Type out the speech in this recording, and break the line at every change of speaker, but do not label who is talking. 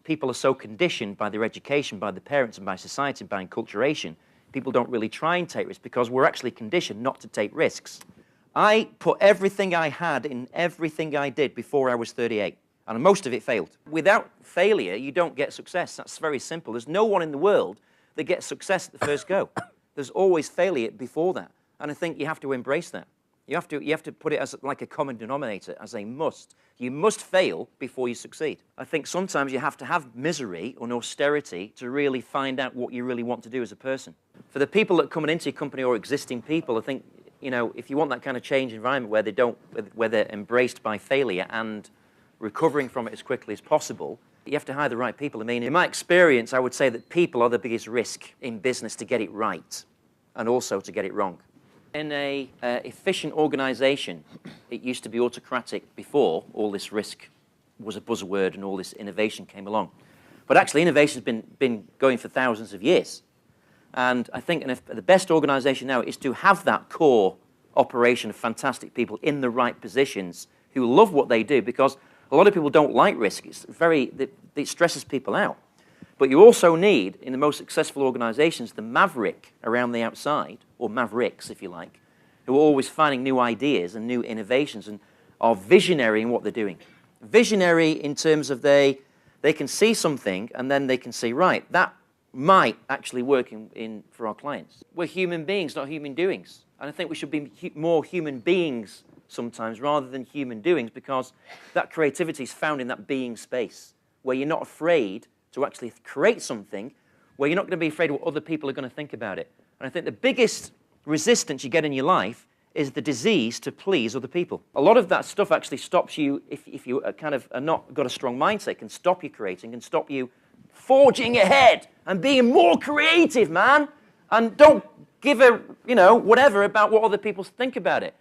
people are so conditioned by their education, by the parents and by society, by enculturation, people don't really try and take risks because we're actually conditioned not to take risks. I put everything I had in everything I did before I was 38, and most of it failed. Without failure, you don't get success. That's very simple. There's no one in the world that gets success at the first go. There's always failure before that, and I think you have to embrace that. You have to put it as like a common denominator, as a must. You must fail before you succeed. I think sometimes you have to have misery or austerity to really find out what you really want to do as a person. For the people that are coming into your company or existing people, I think, you know, if you want that kind of change environment where they're embraced by failure and recovering from it as quickly as possible, you have to hire the right people. I mean, in my experience, I would say that people are the biggest risk in business to get it right and also to get it wrong. In an efficient organization, it used to be autocratic before all this risk was a buzzword and all this innovation came along. But actually, innovation has been going for thousands of years. And I think the best organization now is to have that core operation of fantastic people in the right positions who love what they do, because a lot of people don't like risk. It stresses people out. But you also need, in the most successful organizations, the maverick around the outside, or mavericks, if you like, who are always finding new ideas and new innovations and are visionary in what they're doing. Visionary in terms of they can see something and then they can see, right, that might actually work for our clients. We're human beings, not human doings. And I think we should be more human beings sometimes rather than human doings, because that creativity is found in that being space where you're not afraid to actually create something, where you're not going to be afraid of what other people are going to think about it. And I think the biggest resistance you get in your life is the disease to please other people. A lot of that stuff actually stops you, if you kind of are not got a strong mindset, can stop you creating, and stop you forging ahead and being more creative, man. And don't give a, you know, whatever about what other people think about it.